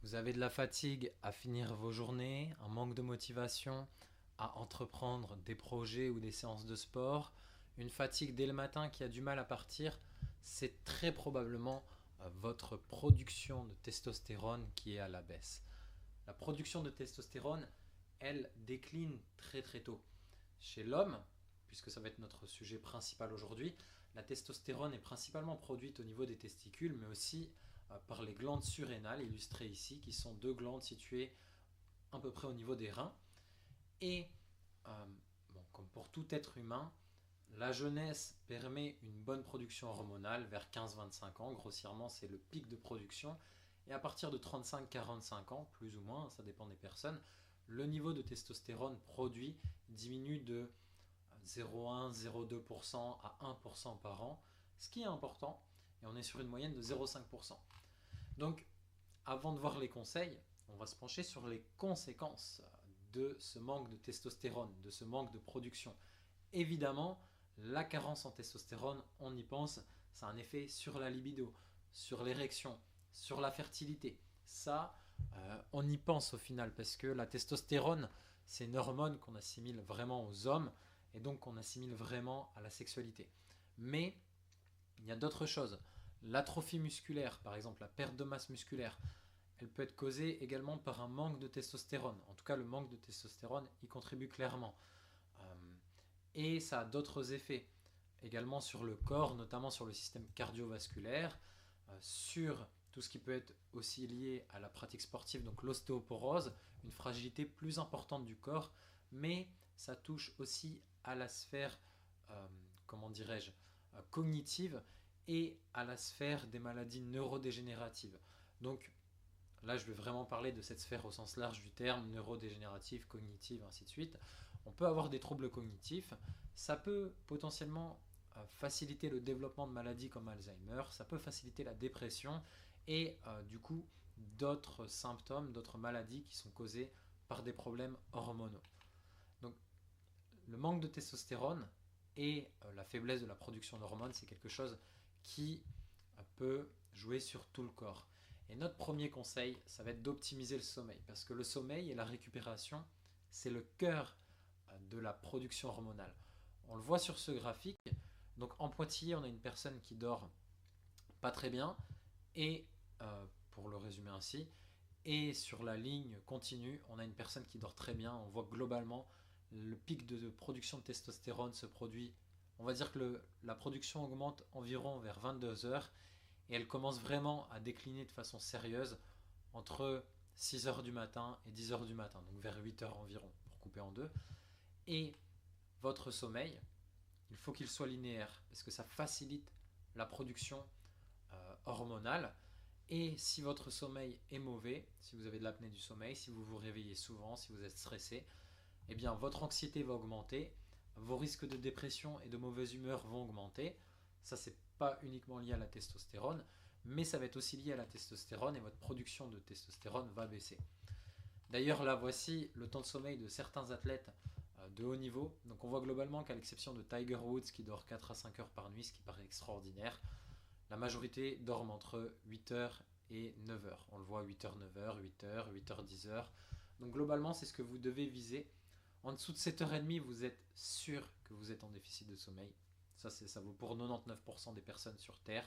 Vous avez de la fatigue à finir vos journées, un manque de motivation à entreprendre des projets ou des séances de sport, une fatigue dès le matin qui a du mal à partir, c'est très probablement votre production de testostérone qui est à la baisse. La production de testostérone, elle décline très très tôt. Chez l'homme, puisque ça va être notre sujet principal aujourd'hui, la testostérone est principalement produite au niveau des testicules, mais aussi par les glandes surrénales, illustrées ici, qui sont deux glandes situées à peu près au niveau des reins. Et, euh, bon, comme pour tout être humain, la jeunesse permet une bonne production hormonale vers 15-25 ans. Grossièrement, c'est le pic de production. Et à partir de 35-45 ans, plus ou moins, ça dépend des personnes, le niveau de testostérone produit diminue de 0,1-0,2% à 1% par an, ce qui est important. Et on est sur une moyenne de 0,5%. Donc, avant de voir les conseils, on va se pencher sur les conséquences de ce manque de testostérone, de ce manque de production. Évidemment, la carence en testostérone, on y pense, ça a un effet sur la libido, sur l'érection, sur la fertilité. Ça, on y pense au final, parce que la testostérone, c'est une hormone qu'on assimile vraiment aux hommes, et donc qu'on assimile vraiment à la sexualité. Mais il y a d'autres choses. L'atrophie musculaire, par exemple, la perte de masse musculaire, elle peut être causée également par un manque de testostérone. En tout cas, le manque de testostérone y contribue clairement. Euh, et ça a d'autres effets également sur le corps, notamment sur le système cardiovasculaire, sur tout ce qui peut être aussi lié à la pratique sportive, donc l'ostéoporose, une fragilité plus importante du corps, mais ça touche aussi à la sphère, euh, comment dirais-je, cognitive et à la sphère des maladies neurodégénératives. Donc là, je vais vraiment parler de cette sphère au sens large du terme, neurodégénérative, cognitive, ainsi de suite. On peut avoir des troubles cognitifs. Ça peut potentiellement faciliter le développement de maladies comme Alzheimer. Ça peut faciliter la dépression et du coup d'autres symptômes, d'autres maladies qui sont causées par des problèmes hormonaux. Donc le manque de testostérone et la faiblesse de la production d'hormones, c'est quelque chose qui peut jouer sur tout le corps. Et notre premier conseil, ça va être d'optimiser le sommeil, parce que le sommeil et la récupération, c'est le cœur de la production hormonale. On le voit sur ce graphique. Donc en pointillé, on a une personne qui dort pas très bien, et pour le résumer ainsi, et sur la ligne continue, on a une personne qui dort très bien. On voit globalement le pic de production de testostérone se produit. On va dire que la production augmente environ vers 22 heures et elle commence vraiment à décliner de façon sérieuse entre 6 heures du matin et 10 heures du matin, donc vers 8 heures environ, pour couper en deux. Et votre sommeil, il faut qu'il soit linéaire, parce que ça facilite la production hormonale. Et si votre sommeil est mauvais, si vous avez de l'apnée du sommeil, si vous vous réveillez souvent, si vous êtes stressé, eh bien votre anxiété va augmenter, vos risques de dépression et de mauvaise humeur vont augmenter. Ça, c'est pas uniquement lié à la testostérone, mais ça va être aussi lié à la testostérone et votre production de testostérone va baisser. D'ailleurs, là, voici le temps de sommeil de certains athlètes de haut niveau. Donc, on voit globalement qu'à l'exception de Tiger Woods qui dort 4 à 5 heures par nuit, ce qui paraît extraordinaire, la majorité dorment entre 8 heures et 9 heures. On le voit 8 heures, 9 heures, 8 heures, 8 heures, 10 heures. Donc, globalement, c'est ce que vous devez viser. En dessous de 7h30, vous êtes sûr que vous êtes en déficit de sommeil. Ça vaut pour 99% des personnes sur Terre.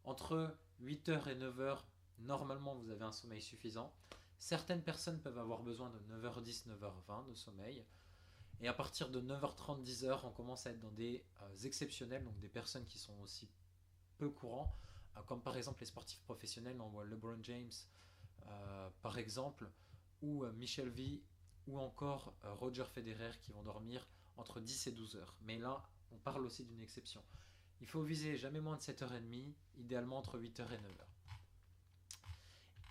Entre 8 heures et 9 heures, normalement, vous avez un sommeil suffisant. Certaines personnes peuvent avoir besoin de 9h10, 9h20 de sommeil. Et à partir de 9h30, 10h, on commence à être dans des exceptionnels, donc des personnes qui sont aussi peu courants, comme par exemple les sportifs professionnels. On voit LeBron James, par exemple, ou Michel V, ou encore Roger Federer qui vont dormir entre 10 et 12 heures. Mais là, on parle aussi d'une exception. Il faut viser jamais moins de 7h30, idéalement entre 8h et 9h.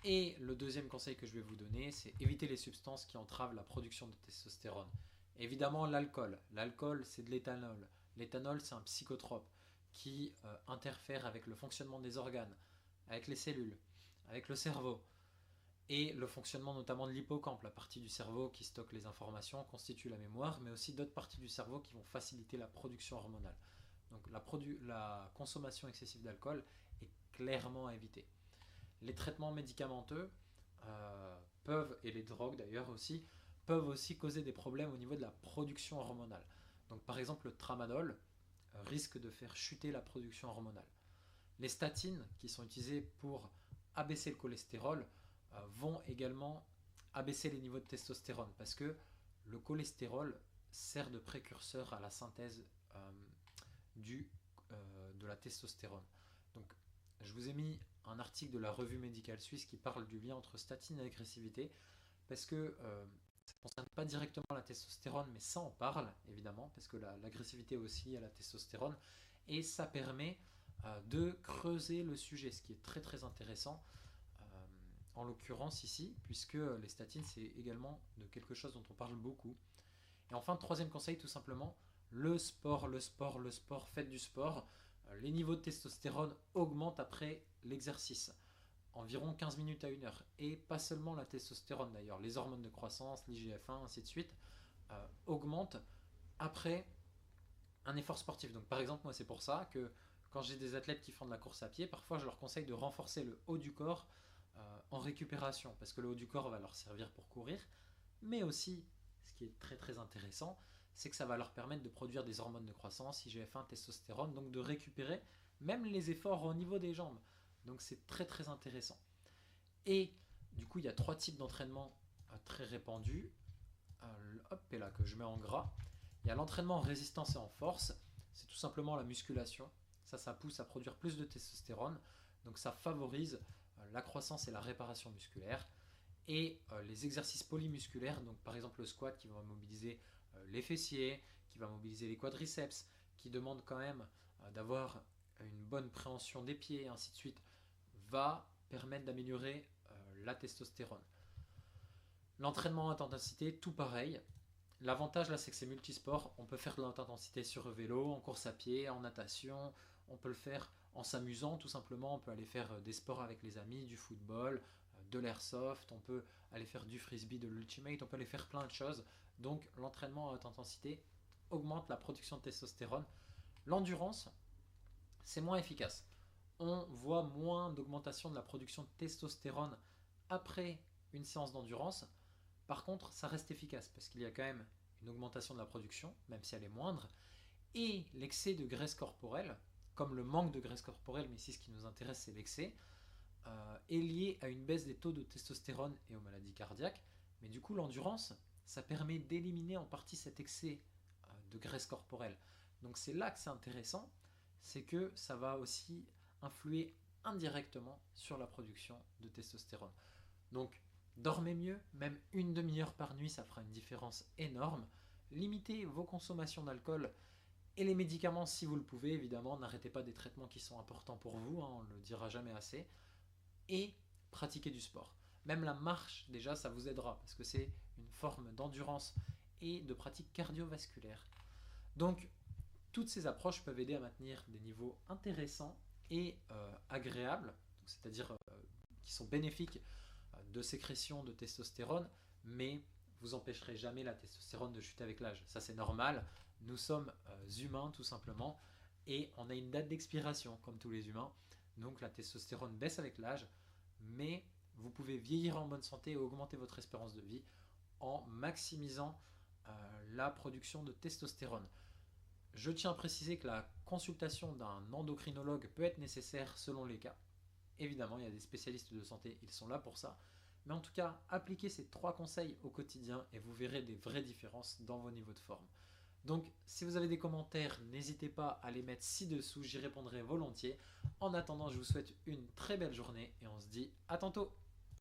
Et le deuxième conseil que je vais vous donner, c'est éviter les substances qui entravent la production de testostérone. Évidemment, l'alcool. L'alcool, c'est de l'éthanol. L'éthanol, c'est un psychotrope qui interfère avec le fonctionnement des organes, avec les cellules, avec le cerveau. Et le fonctionnement notamment de l'hippocampe, la partie du cerveau qui stocke les informations, constitue la mémoire, mais aussi d'autres parties du cerveau qui vont faciliter la production hormonale. Donc la consommation excessive d'alcool est clairement à éviter. Les traitements médicamenteux, et les drogues d'ailleurs aussi, peuvent aussi causer des problèmes au niveau de la production hormonale. Donc par exemple le tramadol risque de faire chuter la production hormonale. Les statines qui sont utilisées pour abaisser le cholestérol vont également abaisser les niveaux de testostérone parce que le cholestérol sert de précurseur à la synthèse du, de la testostérone. Donc, je vous ai mis un article de la revue médicale suisse qui parle du lien entre statine et agressivité parce que ça ne concerne pas directement la testostérone, mais ça en parle évidemment parce que l'agressivité aussi à la testostérone et ça permet de creuser le sujet, ce qui est très très intéressant en l'occurrence ici, puisque les statines c'est également de quelque chose dont on parle beaucoup. Et enfin, troisième conseil, tout simplement, le sport, le sport, le sport, faites du sport. Les niveaux de testostérone augmentent après l'exercice, environ 15 minutes à 1 heure. Et pas seulement la testostérone d'ailleurs, les hormones de croissance, l'IGF-1, ainsi de suite, augmentent après un effort sportif. Donc par exemple, moi c'est pour ça que quand j'ai des athlètes qui font de la course à pied, parfois je leur conseille de renforcer le haut du corps en récupération, parce que le haut du corps va leur servir pour courir, mais aussi, ce qui est très très intéressant, c'est que ça va leur permettre de produire des hormones de croissance, IGF-1, testostérone, donc de récupérer même les efforts au niveau des jambes. Donc c'est très très intéressant. Et du coup, il y a 3 types d'entraînement très répandus. Hop, et là que je mets en gras. Il y a l'entraînement en résistance et en force. C'est tout simplement la musculation. Ça pousse à produire plus de testostérone. Donc ça favorise la croissance et la réparation musculaire. Et les exercices polymusculaires, donc par exemple le squat qui va mobiliser les fessiers, qui va mobiliser les quadriceps, qui demande quand même d'avoir une bonne préhension des pieds, et ainsi de suite, va permettre d'améliorer la testostérone. L'entraînement à haute intensité, tout pareil. L'avantage là, c'est que c'est multisport. On peut faire de la haute intensité sur vélo, en course à pied, en natation. On peut le faire en s'amusant tout simplement. On peut aller faire des sports avec les amis, du football, de l'airsoft. On peut aller faire du frisbee, de l'ultimate. On peut aller faire plein de choses. Donc l'entraînement à haute intensité augmente la production de testostérone. L'endurance, c'est moins efficace. On voit moins d'augmentation de la production de testostérone après une séance d'endurance. Par contre, ça reste efficace parce qu'il y a quand même une augmentation de la production, même si elle est moindre, et l'excès de graisse corporelle, comme le manque de graisse corporelle, mais ici ce qui nous intéresse c'est l'excès, est lié à une baisse des taux de testostérone et aux maladies cardiaques. Mais du coup, l'endurance, ça permet d'éliminer en partie cet excès de graisse corporelle. Donc c'est là que c'est intéressant, c'est que ça va aussi influer indirectement sur la production de testostérone. Donc dormez mieux, même une demi-heure par nuit, ça fera une différence énorme. Limitez vos consommations d'alcool et les médicaments si vous le pouvez, évidemment. N'arrêtez pas des traitements qui sont importants pour vous, hein, on ne le dira jamais assez. Et pratiquez du sport. Même la marche, déjà, ça vous aidera parce que c'est une forme d'endurance et de pratique cardiovasculaire. Donc, toutes ces approches peuvent aider à maintenir des niveaux intéressants et agréables, c'est-à-dire qui sont bénéfiques de sécrétion de testostérone, mais vous empêcherez jamais la testostérone de chuter avec l'âge. Ça c'est normal, nous sommes humains tout simplement, et on a une date d'expiration comme tous les humains, donc la testostérone baisse avec l'âge, mais vous pouvez vieillir en bonne santé et augmenter votre espérance de vie en maximisant la production de testostérone. Je tiens à préciser que la consultation d'un endocrinologue peut être nécessaire selon les cas. Évidemment, il y a des spécialistes de santé, ils sont là pour ça. Mais en tout cas, appliquez ces 3 conseils au quotidien et vous verrez des vraies différences dans vos niveaux de forme. Donc, si vous avez des commentaires, n'hésitez pas à les mettre ci-dessous, j'y répondrai volontiers. En attendant, je vous souhaite une très belle journée et on se dit à tantôt.